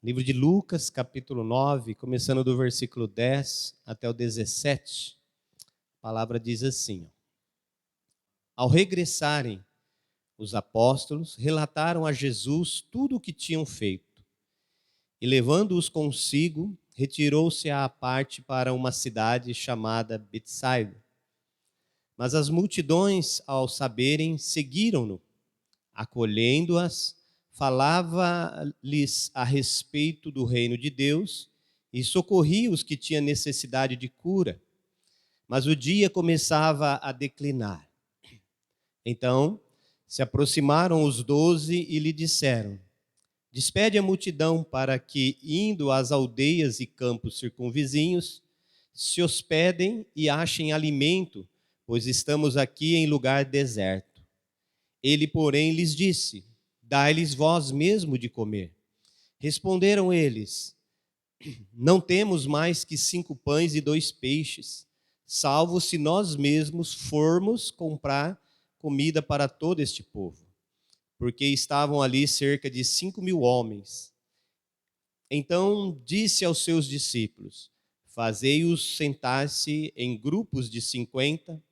Livro de Lucas, capítulo 9, começando do versículo 10 até o 17. A palavra diz assim: Ao regressarem, os apóstolos relataram a Jesus tudo o que tinham feito. E levando-os consigo, retirou-se à parte para uma cidade chamada Betsaida. Mas as multidões, ao saberem, seguiram-no. Acolhendo-as, falava-lhes a respeito do reino de Deus e socorria os que tinham necessidade de cura. Mas o dia começava a declinar. Então se aproximaram os 12 e lhe disseram: Despede a multidão para que, indo às aldeias e campos circunvizinhos, se hospedem e achem alimento, pois estamos aqui em lugar deserto. Ele, porém, lhes disse: Dai-lhes vós mesmo de comer. Responderam eles: Não temos mais que 5 pães e 2 peixes, salvo se nós mesmos formos comprar comida para todo este povo. Porque estavam ali cerca de 5.000 homens. Então disse aos seus discípulos: Fazei-os sentar-se em grupos de 50.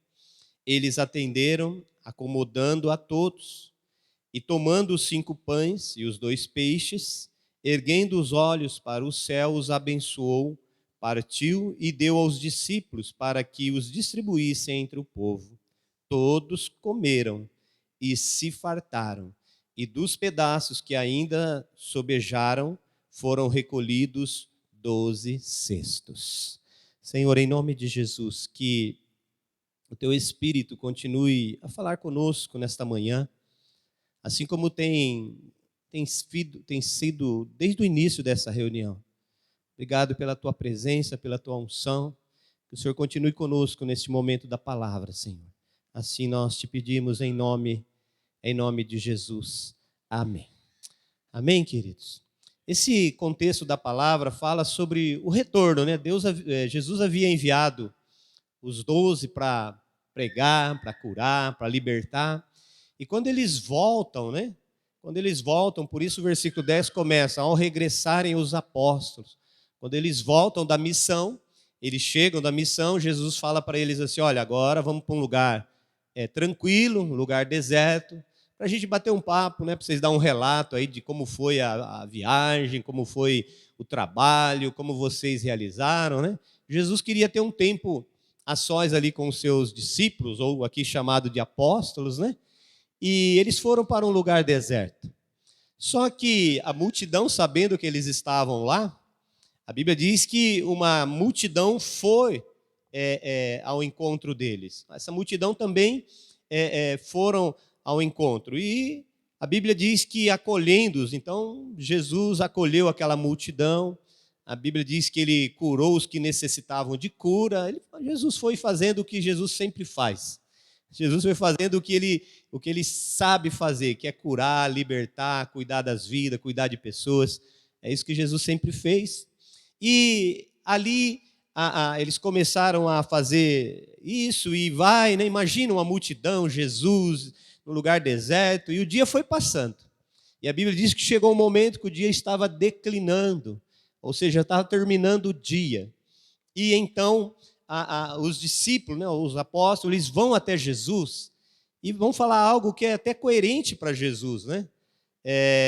Eles atenderam, acomodando a todos. E tomando os 5 pães e os 2 peixes, erguendo os olhos para o céu, os abençoou, partiu e deu aos discípulos para que os distribuíssem entre o povo. Todos comeram e se fartaram, e dos pedaços que ainda sobejaram, foram recolhidos 12 cestos. Senhor, em nome de Jesus, que o teu Espírito continue a falar conosco nesta manhã, assim como tem sido desde o início dessa reunião. Obrigado pela tua presença, pela tua unção. Que o Senhor continue conosco neste momento da palavra, Senhor. Assim nós te pedimos em nome de Jesus. Amém. Amém, queridos? Esse contexto da palavra fala sobre o retorno, né? Jesus havia enviado os 12 para pregar, para curar, para libertar. E quando eles voltam, né? Quando eles voltam, por isso o versículo 10 começa: Ao regressarem os apóstolos. Quando eles voltam da missão, eles chegam da missão, Jesus fala para eles assim: olha, agora vamos para um lugar tranquilo, um lugar deserto, para a gente bater um papo, né? Para vocês dar um relato aí de como foi a viagem, como foi o trabalho, como vocês realizaram, né? Jesus queria ter um tempo a sós ali com os seus discípulos, ou aqui chamado de apóstolos, né? E eles foram para um lugar deserto. Só que a multidão, sabendo que eles estavam lá, a Bíblia diz que uma multidão foi ao encontro deles. Essa multidão também foram ao encontro. E a Bíblia diz que acolhendo-os, então Jesus acolheu aquela multidão. A Bíblia diz que ele curou os que necessitavam de cura. Jesus foi fazendo o que Jesus sempre faz. Jesus foi fazendo o que ele sabe fazer, que é curar, libertar, cuidar das vidas, cuidar de pessoas. É isso que Jesus sempre fez. E ali eles começaram a fazer isso e vai, né? Imagina uma multidão, Jesus no lugar deserto, e o dia foi passando. E a Bíblia diz que chegou um momento que o dia estava declinando, ou seja, estava terminando o dia. E então os discípulos, né, os apóstolos, eles vão até Jesus e vão falar algo que é até coerente para Jesus, né?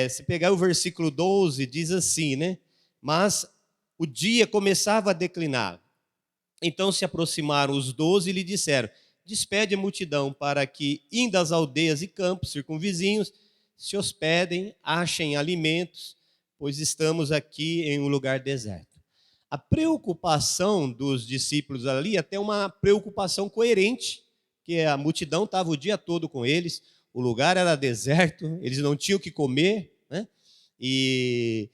Se pegar o versículo 12, diz assim, né? Mas o dia começava a declinar. Então se aproximaram os 12 e lhe disseram: Despede a multidão para que, indo às aldeias e campos circunvizinhos, se hospedem, achem alimentos, pois estamos aqui em um lugar deserto. A preocupação dos discípulos ali, até uma preocupação coerente, que a multidão estava o dia todo com eles, o lugar era deserto, eles não tinham o que comer, né? E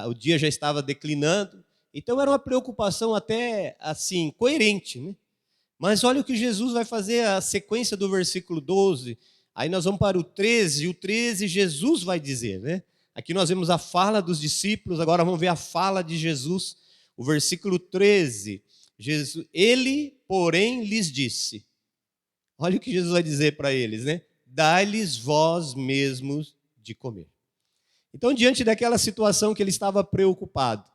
o dia já estava declinando, então era uma preocupação até assim, coerente, né? Mas olha o que Jesus vai fazer, a sequência do versículo 12, aí nós vamos para o 13, e o 13 Jesus vai dizer, né? Aqui nós vemos a fala dos discípulos, agora vamos ver a fala de Jesus. O versículo 13, ele, porém, lhes disse. Olha o que Jesus vai dizer para eles, né? Dai-lhes vós mesmos de comer. Então, diante daquela situação que ele estava preocupado,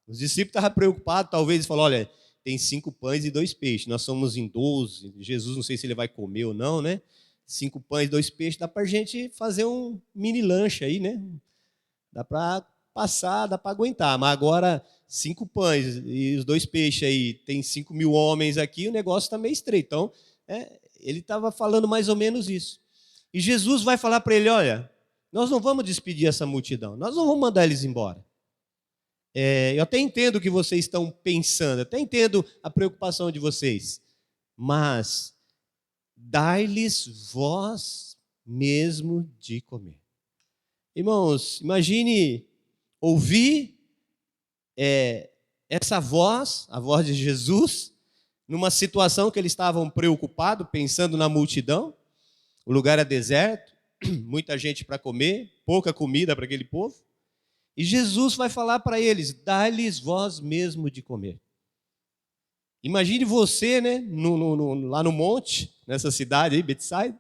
os discípulos estavam preocupados, talvez eles falaram, olha, tem 5 pães e 2 peixes, nós somos em 12, Jesus não sei se ele vai comer ou não, né? 5 pães e 2 peixes, dá para a gente fazer um mini lanche aí, né? Dá para passar, dá para aguentar, mas agora 5 pães e os 2 peixes aí, tem 5.000 homens aqui, o negócio está meio estreito. Então, ele estava falando mais ou menos isso. E Jesus vai falar para ele, olha, nós não vamos despedir essa multidão, nós não vamos mandar eles embora. Eu até entendo o que vocês estão pensando, até entendo a preocupação de vocês, mas dai-lhes vós mesmo de comer. Irmãos, imagine ouvir essa voz, a voz de Jesus, numa situação que eles estavam preocupados, pensando na multidão, o lugar é deserto, muita gente para comer, pouca comida para aquele povo, e Jesus vai falar para eles, dai-lhes vós mesmo de comer. Imagine você, né, lá no monte, nessa cidade aí, Betsaida,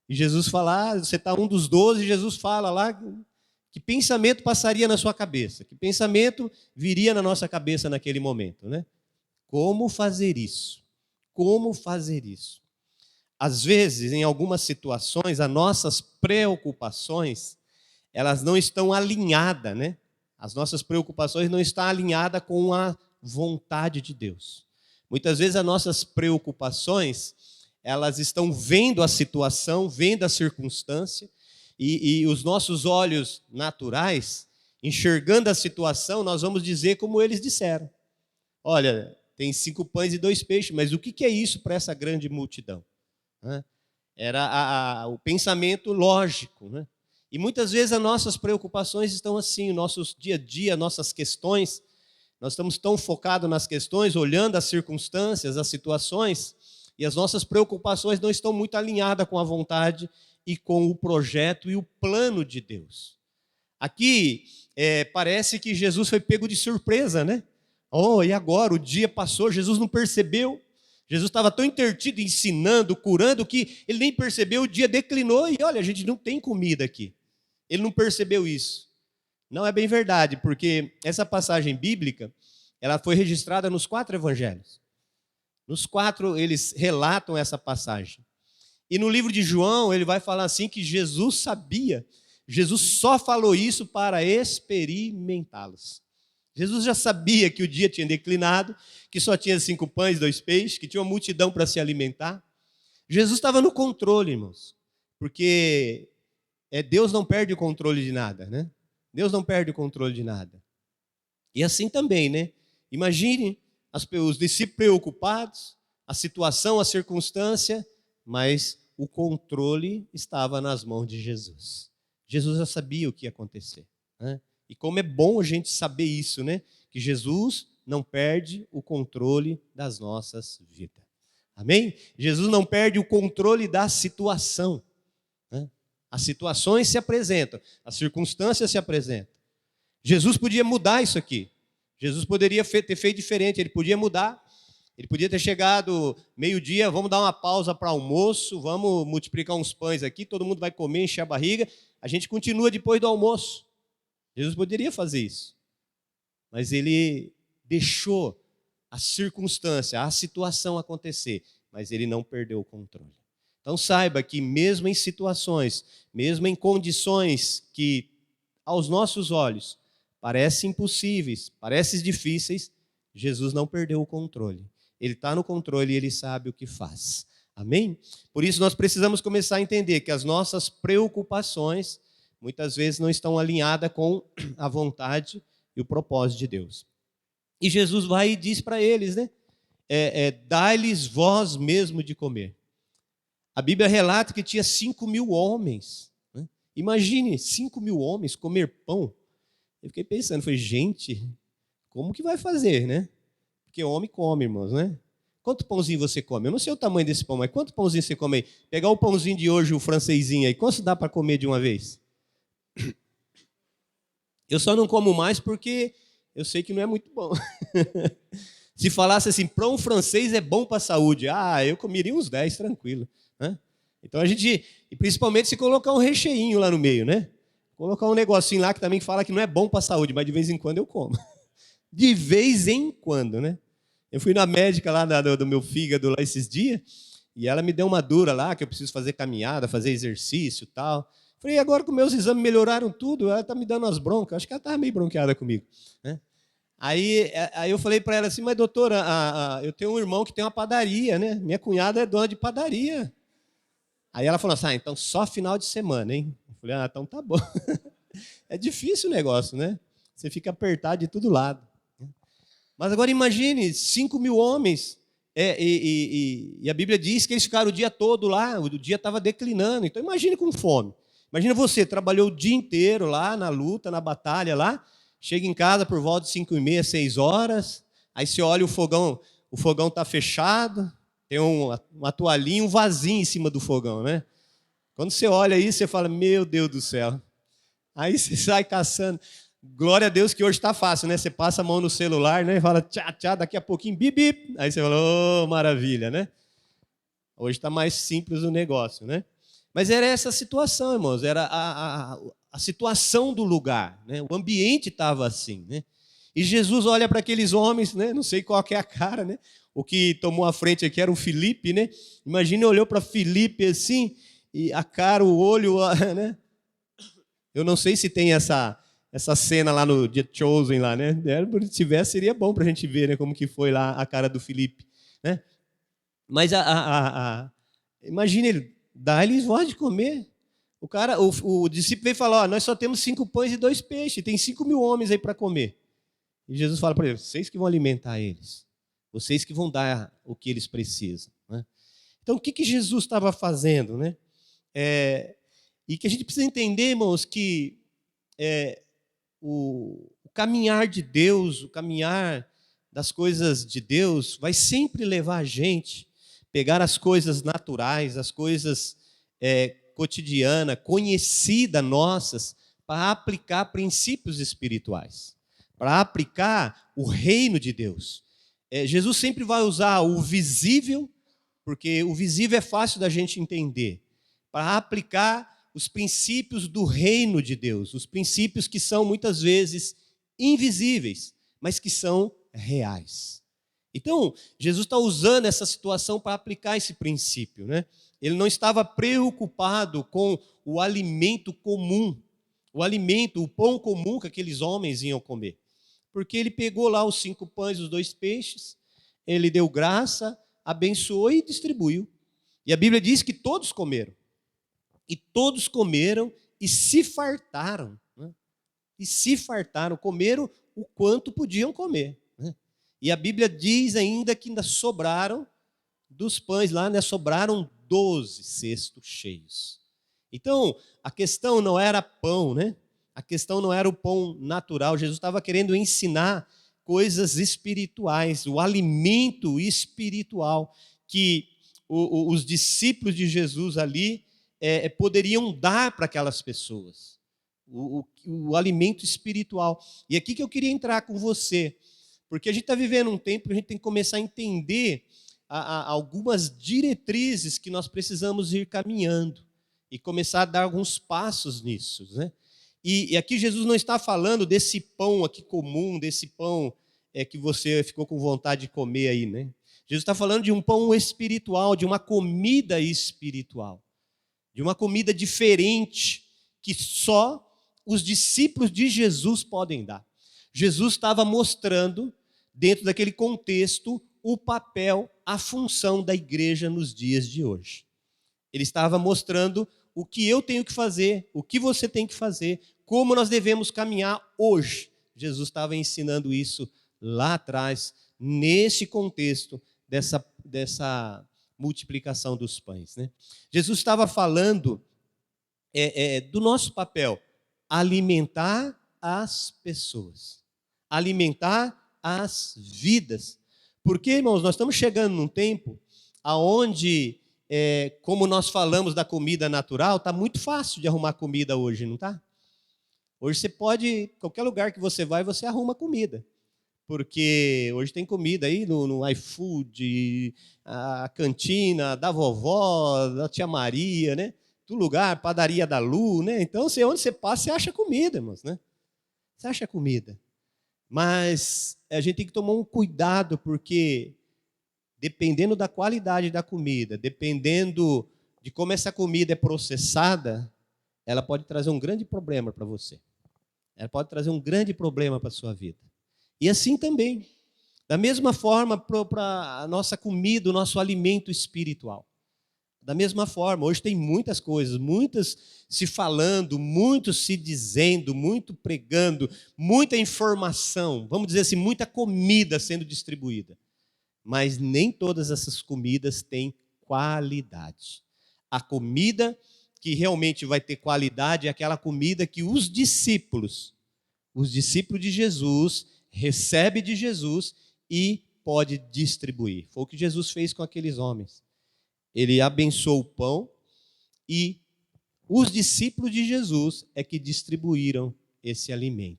e Jesus falar, você está um dos 12, e Jesus fala lá, que pensamento passaria na sua cabeça, que pensamento viria na nossa cabeça naquele momento, né? Como fazer isso? Como fazer isso? Às vezes, em algumas situações, as nossas preocupações, elas não estão alinhadas, né? As nossas preocupações não estão alinhadas com a vontade de Deus. Muitas vezes as nossas preocupações, elas estão vendo a situação, vendo a circunstância, e os nossos olhos naturais, enxergando a situação, nós vamos dizer como eles disseram. Olha, tem 5 pães e 2 peixes, mas o que é isso para essa grande multidão? Era o pensamento lógico, né? E muitas vezes as nossas preocupações estão assim, o nosso dia a dia, nossas questões, nós estamos tão focados nas questões, olhando as circunstâncias, as situações, e as nossas preocupações não estão muito alinhadas com a vontade e com o projeto e o plano de Deus. Aqui parece que Jesus foi pego de surpresa, né? E agora? O dia passou, Jesus não percebeu. Jesus estava tão intertido, ensinando, curando, que ele nem percebeu, o dia declinou e olha, a gente não tem comida aqui. Ele não percebeu isso. Não é bem verdade, porque essa passagem bíblica, ela foi registrada nos 4 evangelhos. Nos 4 eles relatam essa passagem. E no livro de João, ele vai falar assim que Jesus sabia, Jesus só falou isso para experimentá-los. Jesus já sabia que o dia tinha declinado, que só tinha 5 pães e 2 peixes, que tinha uma multidão para se alimentar. Jesus estava no controle, irmãos, porque Deus não perde o controle de nada, né? Deus não perde o controle de nada. E assim também, né? Imagine os discípulos preocupados, a situação, a circunstância, mas o controle estava nas mãos de Jesus. Jesus já sabia o que ia acontecer, né? E como é bom a gente saber isso, né? Que Jesus não perde o controle das nossas vidas. Amém? Jesus não perde o controle da situação, né? As situações se apresentam, as circunstâncias se apresentam. Jesus podia mudar isso aqui. Jesus poderia ter feito diferente, ele podia mudar. Ele podia ter chegado meio-dia, vamos dar uma pausa para almoço, vamos multiplicar uns pães aqui, todo mundo vai comer, encher a barriga, a gente continua depois do almoço. Jesus poderia fazer isso, mas ele deixou a circunstância, a situação acontecer, mas ele não perdeu o controle. Então saiba que mesmo em situações, mesmo em condições que aos nossos olhos parecem impossíveis, parecem difíceis, Jesus não perdeu o controle. Ele está no controle e ele sabe o que faz. Amém? Por isso nós precisamos começar a entender que as nossas preocupações muitas vezes não estão alinhadas com a vontade e o propósito de Deus. E Jesus vai e diz para eles, né? Dai-lhes vós mesmo de comer. A Bíblia relata que tinha 5.000 homens. Né? Imagine 5.000 homens comer pão. Eu fiquei pensando, falei, gente, como que vai fazer, né? Porque homem come, irmãos, né? Quanto pãozinho você come? Eu não sei o tamanho desse pão, mas quanto pãozinho você come aí? Pegar o pãozinho de hoje, o francesinho aí, quanto dá para comer de uma vez? Eu só não como mais porque eu sei que não é muito bom. Se falasse assim, pão francês é bom para a saúde, eu comeria uns 10, tranquilo. Né? Então a gente, e principalmente se colocar um recheinho lá no meio, né? Colocar um negocinho lá que também fala que não é bom para a saúde, mas de vez em quando eu como. De vez em quando, né? Eu fui na médica lá do meu fígado lá esses dias, e ela me deu uma dura lá, que eu preciso fazer caminhada, fazer exercício e tal. Falei, e agora que meus exames melhoraram tudo, ela está me dando umas broncas. Acho que ela estava meio bronqueada comigo, né? Aí eu falei para ela assim, mas doutora, eu tenho um irmão que tem uma padaria, né? Minha cunhada é dona de padaria. Aí ela falou assim, então só final de semana, hein? Eu falei, então tá bom. É difícil o negócio, né? Você fica apertado de todo lado. Mas agora imagine, 5.000 homens, e a Bíblia diz que eles ficaram o dia todo lá, o dia estava declinando. Então imagine com fome. Imagina você, trabalhou o dia inteiro lá na luta, na batalha lá, chega em casa por volta de 5:30, 6 horas, aí você olha o fogão está fechado, tem uma toalhinha, um vasinho em cima do fogão, né? Quando você olha aí, você fala, meu Deus do céu. Aí você sai caçando. Glória a Deus que hoje está fácil, né? Você passa a mão no celular, né? E fala, tchá, tchá, daqui a pouquinho, bip, bip. Aí você fala, oh, maravilha, né? Hoje está mais simples o negócio, né? Mas era essa situação, irmãos. Era a situação do lugar, né? O ambiente estava assim, né? E Jesus olha para aqueles homens, né? Não sei qual que é a cara, né? O que tomou a frente aqui era o Filipe, né? Imagina, olhou para Filipe assim, e a cara, o olho, né? Eu não sei se tem essa cena lá no The Chosen, lá, né? Se tivesse, seria bom para a gente ver, né, como que foi lá a cara do Filipe, né? Mas imagine ele, dá-lhes voz de comer. O discípulo veio falar, nós só temos 5 pães e 2 peixes, tem 5.000 homens aí para comer. E Jesus fala para eles, vocês que vão alimentar eles, vocês que vão dar o que eles precisam, né? Então, o que Jesus estava fazendo, né? E que a gente precisa entender, irmãos, que o caminhar de Deus, o caminhar das coisas de Deus, vai sempre levar a gente a pegar as coisas naturais, as coisas cotidianas, conhecidas nossas, para aplicar princípios espirituais, para aplicar o reino de Deus. Jesus sempre vai usar o visível, porque o visível é fácil da gente entender, para aplicar os princípios do reino de Deus, os princípios que são muitas vezes invisíveis, mas que são reais. Então, Jesus está usando essa situação para aplicar esse princípio, né? Ele não estava preocupado com o alimento comum, o pão comum que aqueles homens iam comer, porque ele pegou lá os 5 pães e os 2 peixes, ele deu graça, abençoou e distribuiu. E a Bíblia diz que todos comeram. E todos comeram e se fartaram, né? E se fartaram, comeram o quanto podiam comer, né? E a Bíblia diz ainda que ainda sobraram dos pães lá, né? Sobraram 12 cestos cheios. Então, a questão não era pão, né? A questão não era o pão natural. Jesus estava querendo ensinar coisas espirituais, o alimento espiritual que os discípulos de Jesus ali poderiam dar para aquelas pessoas, o alimento espiritual. E aqui que eu queria entrar com você, porque a gente está vivendo um tempo que a gente tem que começar a entender algumas diretrizes que nós precisamos ir caminhando e começar a dar alguns passos nisso, né? E aqui Jesus não está falando desse pão aqui comum, desse pão que você ficou com vontade de comer aí, né? Jesus está falando de um pão espiritual, de uma comida espiritual, de uma comida diferente que só os discípulos de Jesus podem dar. Jesus estava mostrando, dentro daquele contexto, o papel, a função da igreja nos dias de hoje. Ele estava mostrando o que eu tenho que fazer, o que você tem que fazer, como nós devemos caminhar hoje. Jesus estava ensinando isso lá atrás, nesse contexto dessa multiplicação dos pães, né? Jesus estava falando do nosso papel, alimentar as pessoas, alimentar as vidas. Porque, irmãos, nós estamos chegando num tempo onde, como nós falamos da comida natural, está muito fácil de arrumar comida hoje, não está? Hoje você pode, qualquer lugar que você vai, você arruma comida. Porque hoje tem comida aí no iFood, a cantina da vovó, da tia Maria, né? do lugar, padaria da Lu, né? Então, onde você passa, você acha comida, irmãos, né? Você acha comida. Mas a gente tem que tomar um cuidado, porque dependendo da qualidade da comida, dependendo de como essa comida é processada, ela pode trazer um grande problema para você. Ela pode trazer um grande problema para a sua vida. E assim também, da mesma forma para a nossa comida, o nosso alimento espiritual. Da mesma forma, hoje tem muitas coisas, muitas se falando, muitos se dizendo, muito pregando, muita informação, vamos dizer assim, muita comida sendo distribuída. Mas nem todas essas comidas têm qualidade. A comida que realmente vai ter qualidade é aquela comida que os discípulos de Jesus, recebem de Jesus e pode distribuir. Foi o que Jesus fez com aqueles homens. Ele abençoou o pão e os discípulos de Jesus é que distribuíram esse alimento.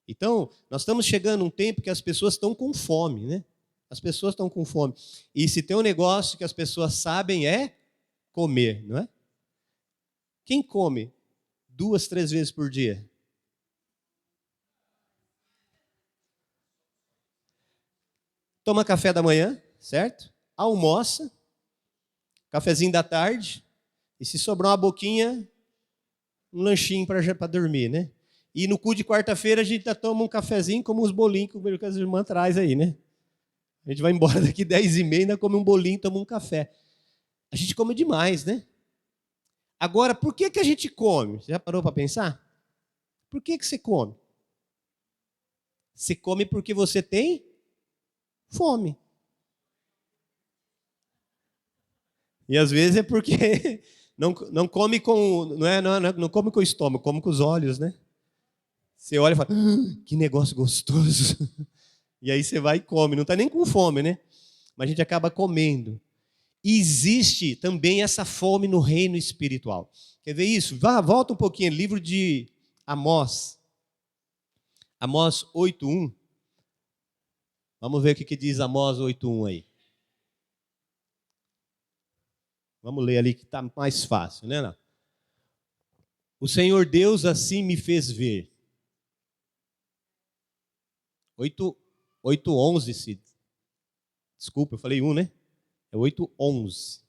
Então, nós estamos chegando a um tempo que as pessoas estão com fome, né? As pessoas estão com fome. E se tem um negócio que as pessoas sabem é comer, não é? Quem come 2, 3 vezes por dia? Toma café da manhã, certo? Almoça, cafezinho da tarde, e se sobrar uma boquinha, um lanchinho para dormir, né? E no cu de quarta-feira a gente toma um cafezinho, como uns bolinhos que as irmãs traz aí, né? A gente vai embora daqui 10h30, ainda come um bolinho, toma um café. A gente come demais, né? Agora, por que a gente come? Você já parou para pensar? Por que você come? Você come porque você tem fome. E às vezes é porque não come não come com o estômago, come com os olhos, né? Você olha e fala, que negócio gostoso. E aí você vai e come, não está nem com fome, né? Mas a gente acaba comendo. E existe também essa fome no reino espiritual. Quer ver isso? Volta um pouquinho, livro de Amós. Amós 8:1. Vamos ver o que diz Amós 8:1 aí. Vamos ler ali que está mais fácil, né? Não? O Senhor Deus assim me fez ver. 8:11, Cid. Desculpa, eu falei 1, né? É 8:11.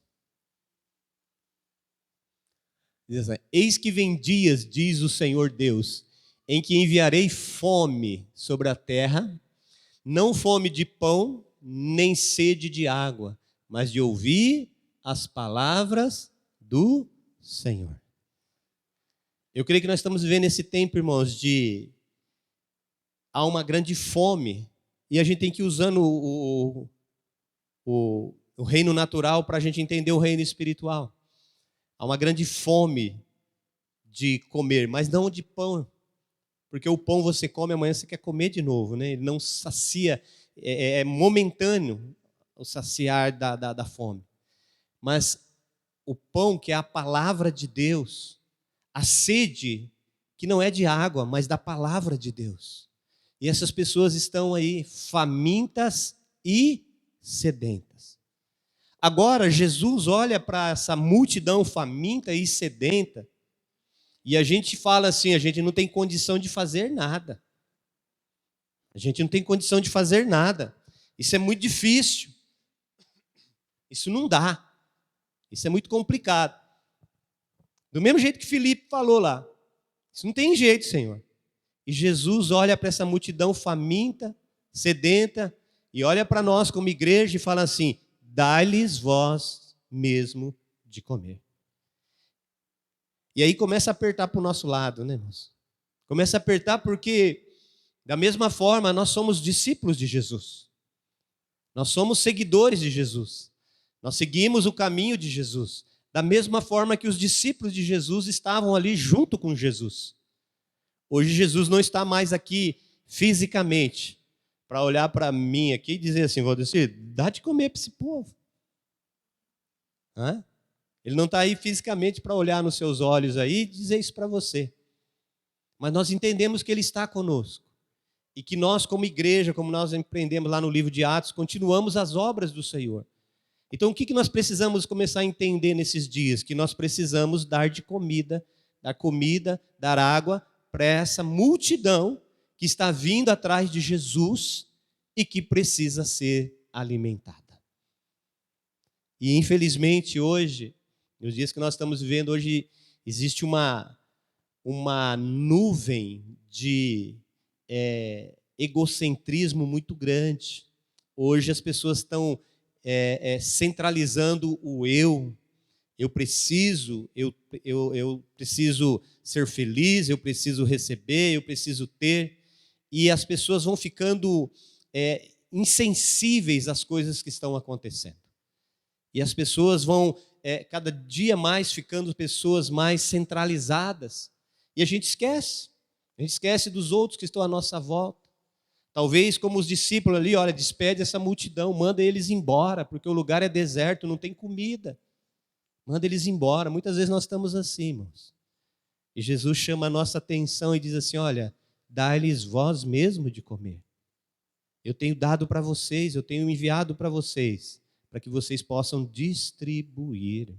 Diz assim, eis que vem dias, diz o Senhor Deus, em que enviarei fome sobre a terra, não fome de pão, nem sede de água, mas de ouvir as palavras do Senhor. Eu creio que nós estamos vivendo esse tempo, irmãos, de há uma grande fome, e a gente tem que ir usando o reino natural para a gente entender o reino espiritual. Há uma grande fome de comer, mas não de pão, porque o pão você come, amanhã você quer comer de novo, né? Ele não sacia, é momentâneo o saciar da fome. Mas o pão, que é a palavra de Deus, a sede, que não é de água, mas da palavra de Deus. E essas pessoas estão aí famintas e sedentas. Agora, Jesus olha para essa multidão faminta e sedenta, e a gente fala assim, a gente não tem condição de fazer nada. A gente não tem condição de fazer nada. Isso é muito difícil. Isso não dá. Isso é muito complicado. Do mesmo jeito que Filipe falou lá. Isso não tem jeito, Senhor. E Jesus olha para essa multidão faminta, sedenta, e olha para nós como igreja e fala assim, dá-lhes vós mesmo de comer. E aí começa a apertar para o nosso lado, né, irmãos? Começa a apertar porque, da mesma forma, nós somos discípulos de Jesus. Nós somos seguidores de Jesus. Nós seguimos o caminho de Jesus. Da mesma forma que os discípulos de Jesus estavam ali junto com Jesus. Hoje Jesus não está mais aqui fisicamente para olhar para mim aqui e dizer assim, Valdecir, dá de comer para esse povo. Hã? Ele não está aí fisicamente para olhar nos seus olhos aí e dizer isso para você. Mas nós entendemos que Ele está conosco. E que nós, como igreja, como nós empreendemos lá no livro de Atos, continuamos as obras do Senhor. Então, o que nós precisamos começar a entender nesses dias? Que nós precisamos dar comida, dar água para essa multidão que está vindo atrás de Jesus e que precisa ser alimentada. E, infelizmente, hoje, nos dias que nós estamos vivendo, hoje existe uma nuvem de egocentrismo muito grande. Hoje as pessoas estão centralizando o eu preciso ser feliz, eu preciso receber, eu preciso ter, e as pessoas vão ficando insensíveis às coisas que estão acontecendo. E as pessoas vão cada dia mais ficando pessoas mais centralizadas. E a gente esquece dos outros que estão à nossa volta. Talvez como os discípulos ali, olha, despede essa multidão, manda eles embora, porque o lugar é deserto, não tem comida. Manda eles embora. Muitas vezes nós estamos assim, irmãos. E Jesus chama a nossa atenção e diz assim, olha, dá-lhes vós mesmo de comer. Eu tenho dado para vocês, eu tenho enviado para vocês, para que vocês possam distribuir.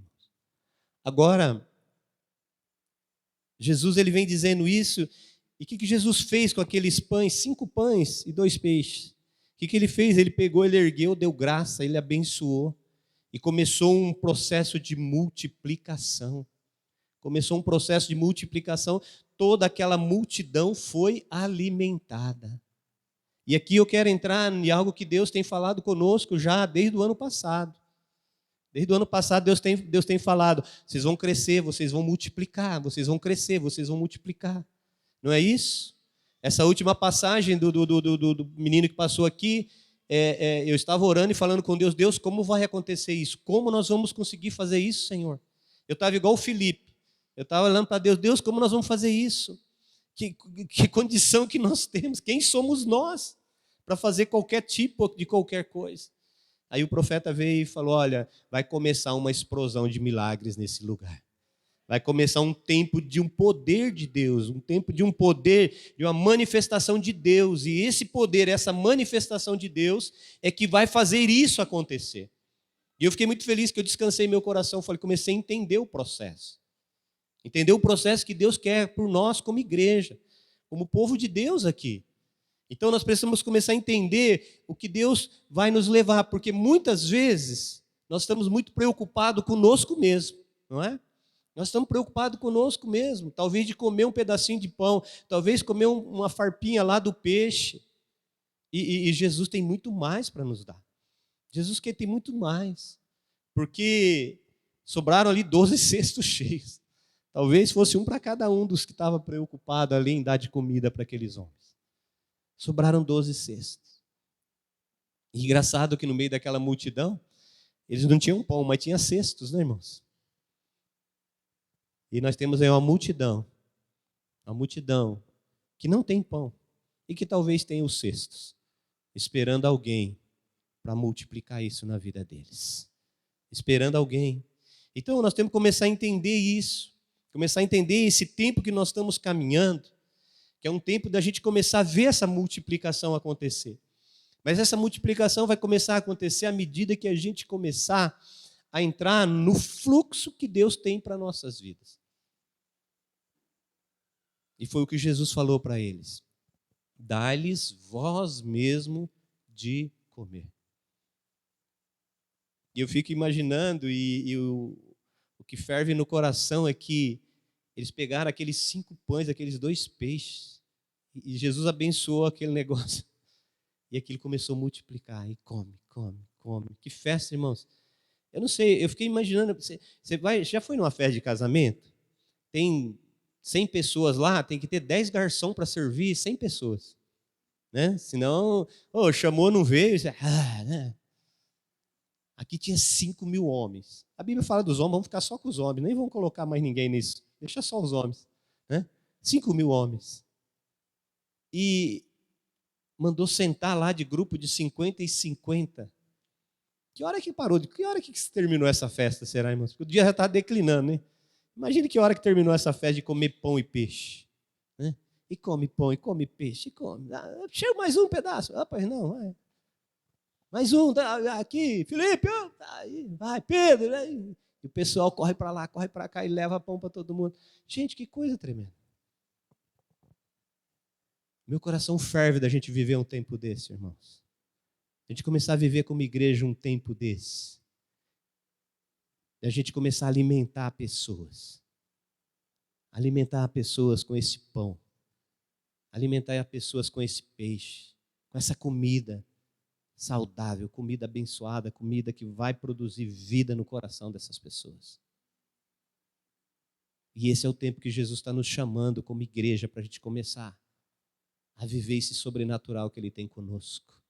Agora, Jesus ele vem dizendo isso, e o que Jesus fez com aqueles pães, 5 pães e 2 peixes? O que ele fez? Ele pegou, ele ergueu, deu graça, ele abençoou, e começou um processo de multiplicação. Começou um processo de multiplicação, toda aquela multidão foi alimentada. E aqui eu quero entrar em algo que Deus tem falado conosco já desde o ano passado. Desde o ano passado Deus tem falado, vocês vão crescer, vocês vão multiplicar, vocês vão crescer, vocês vão multiplicar. Não é isso? Essa última passagem do menino que passou aqui, eu estava orando e falando com Deus, Deus, como vai acontecer isso? Como nós vamos conseguir fazer isso, Senhor? Eu estava igual o Felipe, eu estava olhando para Deus, Deus, como nós vamos fazer isso? Que condição que nós temos? Quem somos nós para fazer qualquer tipo de qualquer coisa? Aí o profeta veio e falou, olha, vai começar uma explosão de milagres nesse lugar. Vai começar um tempo de um poder de Deus, um tempo de um poder, de uma manifestação de Deus. E esse poder, essa manifestação de Deus é que vai fazer isso acontecer. E eu fiquei muito feliz que eu descansei meu coração, comecei a entender o processo. Entender o processo que Deus quer por nós como igreja, como povo de Deus aqui. Então nós precisamos começar a entender o que Deus vai nos levar, porque muitas vezes nós estamos muito preocupados conosco mesmo, não é? Nós estamos preocupados conosco mesmo, talvez de comer um pedacinho de pão, talvez comer uma farpinha lá do peixe. E Jesus tem muito mais para nos dar. Jesus quer ter muito mais, porque sobraram ali 12 cestos cheios. Talvez fosse um para cada um dos que estava preocupado ali em dar de comida para aqueles homens. Sobraram 12 cestos. E engraçado que no meio daquela multidão, eles não tinham pão, mas tinha cestos, né, irmãos? E nós temos aí uma multidão que não tem pão e que talvez tenha os cestos, esperando alguém para multiplicar isso na vida deles. Esperando alguém. Então nós temos que começar a entender isso, começar a entender esse tempo que nós estamos caminhando, que é um tempo da gente começar a ver essa multiplicação acontecer. Mas essa multiplicação vai começar a acontecer à medida que a gente começar a entrar no fluxo que Deus tem para nossas vidas. E foi o que Jesus falou para eles. Dá-lhes vós mesmo de comer. E eu fico imaginando, e o que ferve no coração é que eles pegaram aqueles 5 pães, aqueles 2 peixes, e Jesus abençoou aquele negócio. E aquilo começou a multiplicar, e come. Que festa, irmãos. Eu não sei, eu fiquei imaginando, já foi numa festa de casamento? Tem 100 pessoas lá, tem que ter 10 garçons para servir 100 pessoas. Né? Senão, chamou, não veio. Né? Aqui tinha 5.000 homens. A Bíblia fala dos homens, vamos ficar só com os homens, nem vamos colocar mais ninguém nisso. Deixa só os homens. Né? 5.000 homens. E mandou sentar lá de grupo de 50 e 50. Que hora que parou? Que hora que terminou essa festa, será, irmãos? Porque o dia já está declinando, né? Imagine que hora que terminou essa festa de comer pão e peixe. Né? E come pão, e come peixe, e come. Chega mais um pedaço. Rapaz, não, vai. Mais um, tá aqui, Felipe, tá aí, vai, Pedro. Né? E o pessoal corre para lá, corre para cá e leva pão para todo mundo. Gente, que coisa tremenda. Meu coração ferve da gente viver um tempo desse, irmãos. A gente começar a viver como igreja um tempo desse. Da gente começar a alimentar pessoas. Alimentar pessoas com esse pão. Alimentar pessoas com esse peixe. Com essa comida saudável, comida abençoada, comida que vai produzir vida no coração dessas pessoas. E esse é o tempo que Jesus está nos chamando como igreja para a gente começar a viver esse sobrenatural que Ele tem conosco,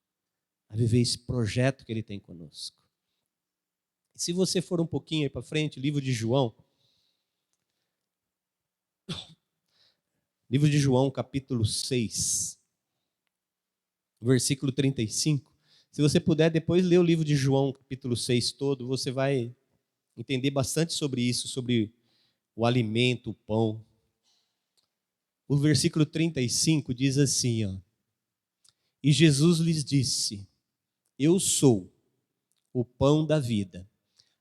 a viver esse projeto que Ele tem conosco. E se você for um pouquinho aí para frente, livro de João, capítulo 6, versículo 35. Se você puder depois ler o livro de João, capítulo 6 todo, você vai entender bastante sobre isso, sobre o alimento, o pão. O versículo 35 diz assim, ó: E Jesus lhes disse: Eu sou o pão da vida.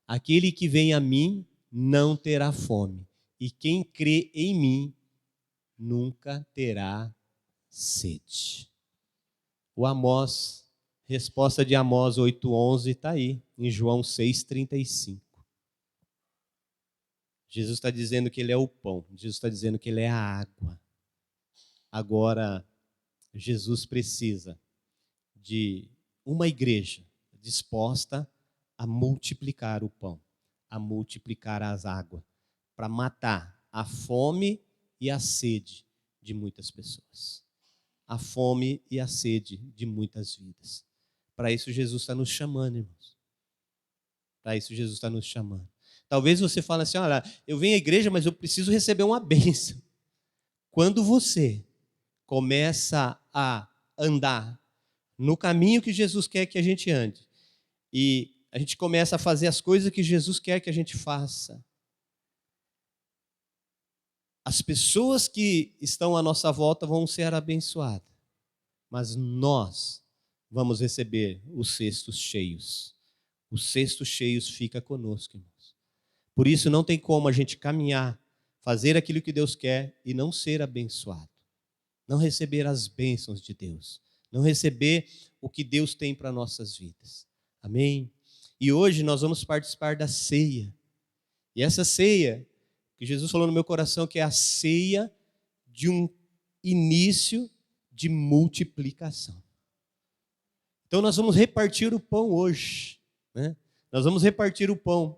Aquele que vem a mim não terá fome, e quem crê em mim nunca terá sede. O Amós, resposta de Amós 8,11 está aí, em João 6,35. Jesus está dizendo que Ele é o pão, Jesus está dizendo que Ele é a água. Agora, Jesus precisa de uma igreja disposta a multiplicar o pão, a multiplicar as águas, para matar a fome e a sede de muitas pessoas. A fome e a sede de muitas vidas. Para isso Jesus está nos chamando, irmãos. Para isso Jesus está nos chamando. Talvez você fale assim, olha, eu venho à igreja, mas eu preciso receber uma bênção. Quando você começa a andar no caminho que Jesus quer que a gente ande, e a gente começa a fazer as coisas que Jesus quer que a gente faça, as pessoas que estão à nossa volta vão ser abençoadas, mas nós vamos receber os cestos cheios. Os cestos cheios fica conosco, irmãos. Por isso não tem como a gente caminhar, fazer aquilo que Deus quer e não ser abençoado. Não receber as bênçãos de Deus. Não receber o que Deus tem para nossas vidas. Amém? E hoje nós vamos participar da ceia. E essa ceia, que Jesus falou no meu coração, que é a ceia de um início de multiplicação. Então nós vamos repartir o pão hoje. Né? Nós vamos repartir o pão,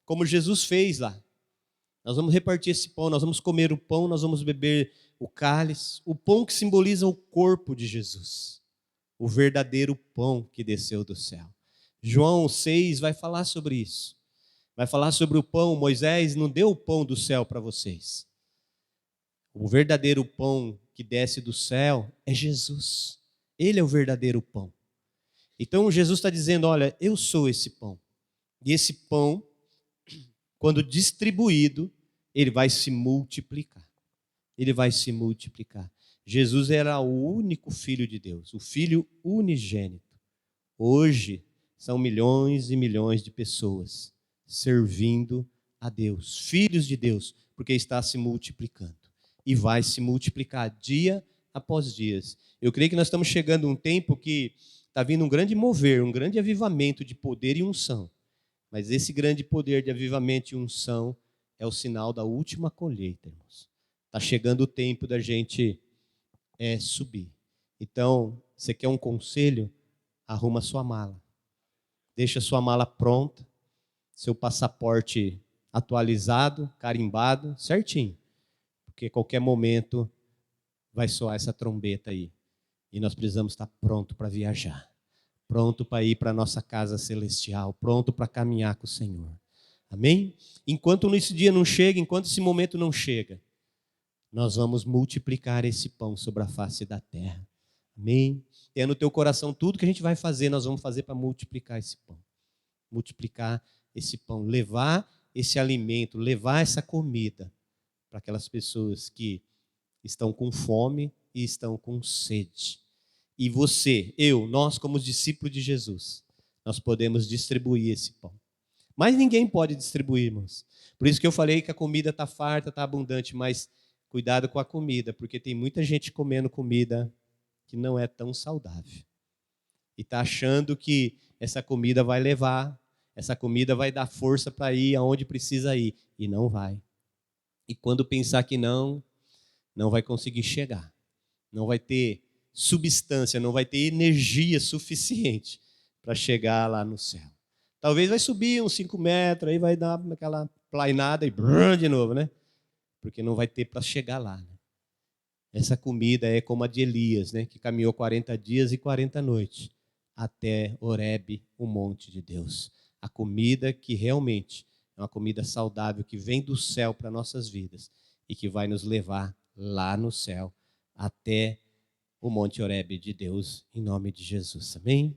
como Jesus fez lá. Nós vamos repartir esse pão, nós vamos comer o pão, nós vamos beber o cálice. O pão que simboliza o corpo de Jesus. O verdadeiro pão que desceu do céu. João 6 vai falar sobre isso. Vai falar sobre o pão. Moisés não deu o pão do céu para vocês. O verdadeiro pão que desce do céu é Jesus. Ele é o verdadeiro pão. Então Jesus está dizendo, olha, eu sou esse pão. E esse pão, quando distribuído, ele vai se multiplicar. Ele vai se multiplicar. Jesus era o único Filho de Deus, o Filho unigênito. Hoje, são milhões e milhões de pessoas servindo a Deus, filhos de Deus, porque está se multiplicando. E vai se multiplicar dia após dia. Eu creio que nós estamos chegando a um tempo que está vindo um grande mover, um grande avivamento de poder e unção. Mas esse grande poder de avivamento e unção é o sinal da última colheita, irmãos. Está chegando o tempo da gente subir. Então, você quer um conselho? Arruma sua mala. Deixa sua mala pronta, seu passaporte atualizado, carimbado, certinho. Porque a qualquer momento vai soar essa trombeta aí. E nós precisamos estar pronto para viajar. Pronto para ir para a nossa casa celestial. Pronto para caminhar com o Senhor. Amém? Enquanto esse dia não chega, enquanto esse momento não chega, nós vamos multiplicar esse pão sobre a face da terra. Amém? Tenha no teu coração tudo que a gente vai fazer, nós vamos fazer para multiplicar esse pão. Multiplicar esse pão, levar esse alimento, levar essa comida para aquelas pessoas que estão com fome e estão com sede. E você, nós como discípulos de Jesus, nós podemos distribuir esse pão. Mas ninguém pode distribuir, irmãos. Por isso que eu falei que a comida está farta, está abundante, mas cuidado com a comida, porque tem muita gente comendo comida que não é tão saudável. E está achando que essa comida vai levar, essa comida vai dar força para ir aonde precisa ir. E não vai. E quando pensar que não vai conseguir chegar. Não vai ter substância, não vai ter energia suficiente para chegar lá no céu. Talvez vai subir uns 5 metros, aí vai dar aquela plainada e de novo, né? Porque não vai ter para chegar lá. Né? Essa comida é como a de Elias, né? Que caminhou 40 dias e 40 noites até Horebe, o monte de Deus. A comida que realmente é uma comida saudável, que vem do céu para nossas vidas e que vai nos levar lá no céu até o monte Horebe de Deus, em nome de Jesus. Amém?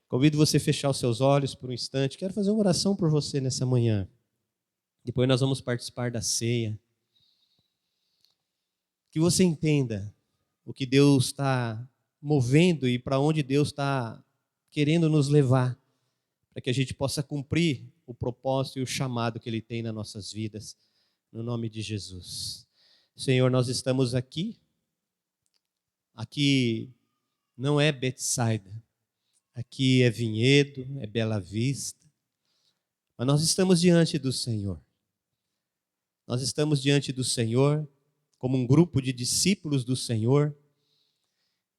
Convido você a fechar os seus olhos por um instante. Quero fazer uma oração por você nessa manhã. Depois nós vamos participar da ceia. Que você entenda o que Deus está movendo e para onde Deus está querendo nos levar, para que a gente possa cumprir o propósito e o chamado que Ele tem nas nossas vidas, no nome de Jesus. Senhor, nós estamos aqui. Aqui não é Betsaida. Aqui é Vinhedo, é Bela Vista. Mas nós estamos diante do Senhor. Nós estamos diante do Senhor como um grupo de discípulos do Senhor.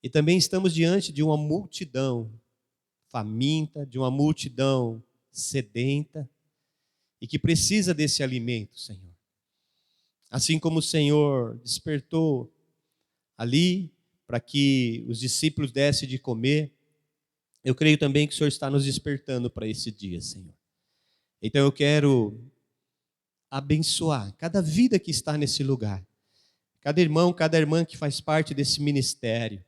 E também estamos diante de uma multidão faminta, de uma multidão sedenta e que precisa desse alimento, Senhor. Assim como o Senhor despertou ali para que os discípulos dessem de comer, eu creio também que o Senhor está nos despertando para esse dia, Senhor. Então eu quero abençoar cada vida que está nesse lugar, cada irmão, cada irmã que faz parte desse ministério,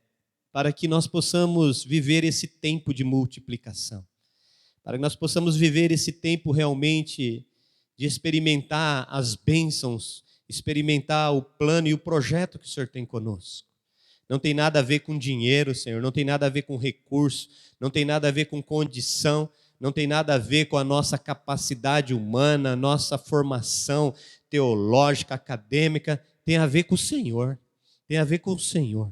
para que nós possamos viver esse tempo de multiplicação, para que nós possamos viver esse tempo realmente de experimentar as bênçãos, experimentar o plano e o projeto que o Senhor tem conosco. Não tem nada a ver com dinheiro, Senhor, não tem nada a ver com recurso, não tem nada a ver com condição, não tem nada a ver com a nossa capacidade humana, nossa formação teológica, acadêmica, tem a ver com o Senhor, tem a ver com o Senhor.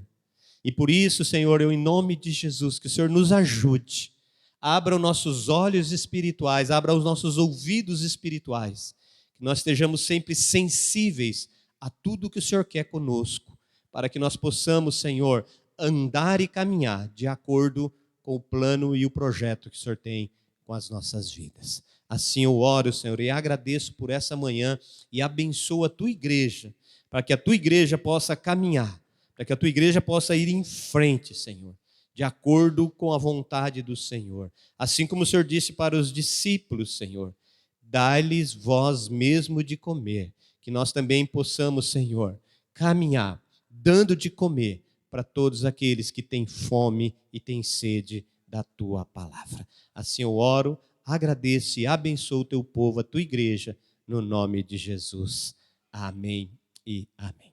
E por isso, Senhor, eu em nome de Jesus, que o Senhor nos ajude, abra os nossos olhos espirituais, abra os nossos ouvidos espirituais, que nós estejamos sempre sensíveis a tudo que o Senhor quer conosco, para que nós possamos, Senhor, andar e caminhar de acordo com o plano e o projeto que o Senhor tem com as nossas vidas. Assim eu oro, Senhor, e agradeço por essa manhã e abençoo a Tua igreja, para que a Tua igreja possa caminhar, para que a Tua igreja possa ir em frente, Senhor, de acordo com a vontade do Senhor. Assim como o Senhor disse para os discípulos, Senhor, dai-lhes vós mesmo de comer, que nós também possamos, Senhor, caminhar, dando de comer para todos aqueles que têm fome e têm sede da Tua palavra. Assim eu oro, agradeço e abençoo o Teu povo, a Tua igreja, no nome de Jesus. Amém e amém.